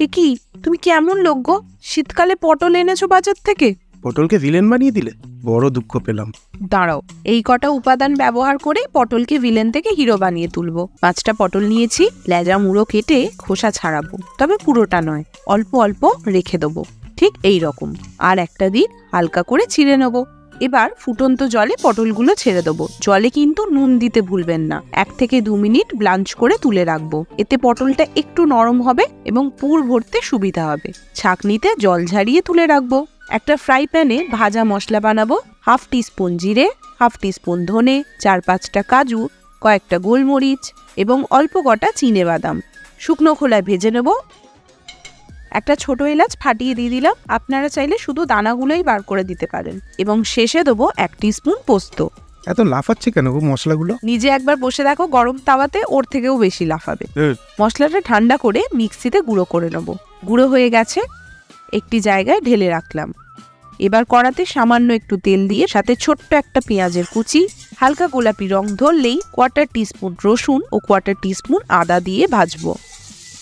এ কি, তুমি কেমন লোক গো? শীতকালে পটল এনেছো বাজার থেকে? পটলকে ভিলেন বানিয়ে দিলে, বড় দুঃখ পেলাম। দাঁড়াও, এই কটা উপাদান ব্যবহার করে পটলকে ভিলেন থেকে হিরো বানিয়ে তুলবো। 5টা পটল নিয়েছি, লেজা মুড়ো কেটে খোসা ছাড়াবো, তবে পুরোটা নয়, অল্প অল্প রেখে দেবো, ঠিক এই রকম। আর একটা দিন হালকা করে ছিঁড়ে নেবো। এবার ফুটন্ত জলে পটলগুলো ছেড়ে দেবো। জলে কিন্তু নুন দিতে ভুলবেন না। 1 থেকে 2 মিনিট ব্লাঞ্চ করে তুলে রাখবো। এতে পটলটা একটু নরম হবে এবং পুর ভরতে সুবিধা হবে। ছাঁকনিতে জল ঝারিয়ে তুলে রাখবো। একটা ফ্রাই প্যানে ভাজা মশলা বানাবো। 1/2 টিস্পুন জিরে, 1/2 টিস্পুন ধনে, 4-5টা কাজু, কয়েকটা গোলমরিচ এবং অল্প কটা চিনে বাদাম শুকনো খোলায় ভেজে নেব। একটা ছোট এলাচ ফাটিয়ে দিয়ে দিলাম। আপনারা চাইলে শুধু দানাগুলোই বার করে দিতে পারেন। এবং শেষে দেবো 1 টিস্পুন পোস্ত। এত লাফাচ্ছে কেন গো মশলাগুলো? নিজে একবার বসে দেখো, গরম তাওয়াতে ওর থেকেও বেশি লাফাবে। মশলাটা ঠান্ডা করে মিক্সিতে গুঁড়ো করে নেব। গুঁড়ো হয়ে গেছে, একটি জায়গায় ঢেলে রাখলাম। এবার কড়াতে সামান্য একটু তেল দিয়ে সাথে ছোট্ট একটা পেঁয়াজের কুচি, হালকা গোলাপি রং ধরলেই 1/4 টিস্পুন রসুন ও 1/4 টিস্পুন আদা দিয়ে ভাজবো।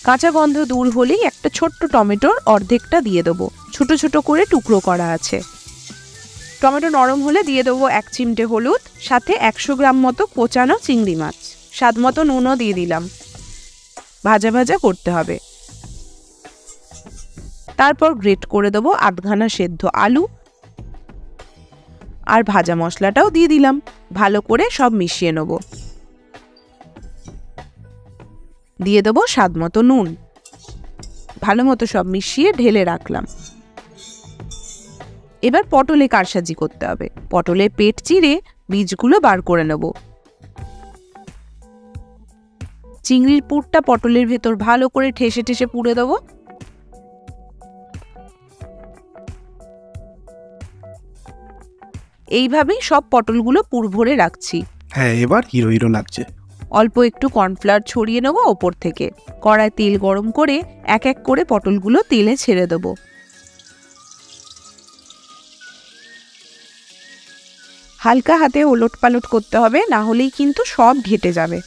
কাঁচা গন্ধ দূর হলেই একটা ছোট্ট টমেটোর অর্ধেকটা দিয়ে দেবো। ছোট ছোট করে টুকরো করা আছে। টমেটো নরম হলে দিয়ে দেবো 1 চিমটে হলুদ, সাথে 100 গ্রাম মতো কোচানো চিংড়ি মাছ। স্বাদ মতো নুনও দিয়ে দিলাম। ভাজা ভাজা করতে হবে। তারপর গ্রেট করে দেবো আধখানা সেদ্ধ আলু আর ভাজা মশলাটাও দিয়ে দিলাম। ভালো করে সব মিশিয়ে নেব। দিয়ে দেবো স্বাদ মতো নুন। ভালো মতো সব মিশিয়ে ঢেলে রাখলাম। এবার পটলে কারসাজি করতে হবে। পটলের পেট চিরে বীজগুলো বার করে নেব। চিংড়ির পুরটা পটলের ভেতর ভালো করে ঠেসে ঠেসে পুড়ে দেবো। এইভাবেই সব পটলগুলো পুর ভরে রাখছি। হ্যাঁ, এবার হিরো হিরো লাগছে। অল্প একটু কর্নফ্লাওয়ার ছড়িয়ে নেবো ওপর থেকে। কড়ায় তেল গরম করে এক এক করে পটলগুলো তেলে ছেড়ে দেবো। হালকা হাতে ওলট পালট করতে হবে, না হলেই কিন্তু সব ঘেটে যাবে।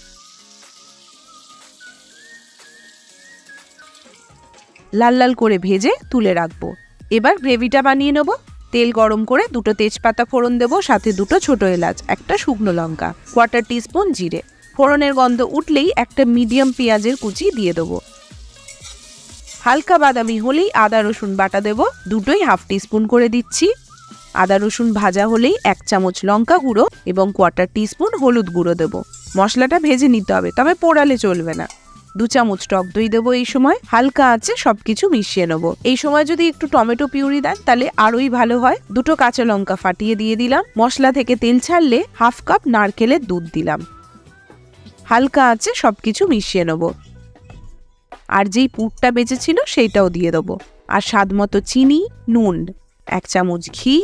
লাল লাল করে ভেজে তুলে রাখবো। এবার গ্রেভিটা বানিয়ে নেব। তেল গরম করে 2টো তেজপাতা ফোড়ন দেবো, সাথে 2টো ছোট এলাচ, একটা শুকনো লঙ্কা, 1/4 টিস্পুন জিরে। ফোড়নের গন্ধ উঠলেই একটা মিডিয়াম পেঁয়াজের কুচি দিয়ে দেবো। হালকা বাদামি হলেই আদা রসুন বাটা দেবো। দুটোই 1/2 টিস্পুন করে দিচ্ছি। আদা রসুন ভাজা হলেই 1 চামচ লঙ্কা গুঁড়ো এবং 1/4 টিস্পুন হলুদ গুঁড়ো দেবো। মশলাটা ভেজে নিতে হবে, তবে পোড়ালে চলবে না। 2 চামচ টক দই দেবো। এই সময় হালকা আঁচে সবকিছু মিশিয়ে নেবো। এই সময় যদি একটু টমেটো পিউরি দেন তাহলে আরোই ভালো হয়। 2টো কাঁচা লঙ্কা ফাটিয়ে দিয়ে দিলাম। মশলা থেকে তেল ছাড়লে 1/2 কাপ নারকেলের দুধ দিলাম। হালকা আঁচে সবকিছু মিশিয়ে নেবো। আর যেই পুরটা বেঁচেছিল সেইটাও দিয়ে দেবো। আর স্বাদ মতো চিনি, নুন, 1 চামচ ঘি।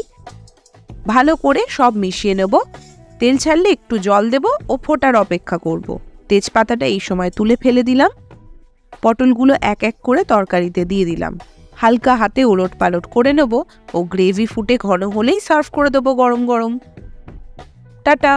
ভালো করে সব মিশিয়ে নেব। তেল ছাড়লে একটু জল দেব ও ফোটার অপেক্ষা করব। তেজপাতাটা এই সময় তুলে ফেলে দিলাম। পটলগুলো এক এক করে তরকারিতে দিয়ে দিলাম। হালকা হাতে ওলট পালট করে নেব ও গ্রেভি ফুটে ঘন হলেই সার্ভ করে দেবো গরম গরম। টাটা।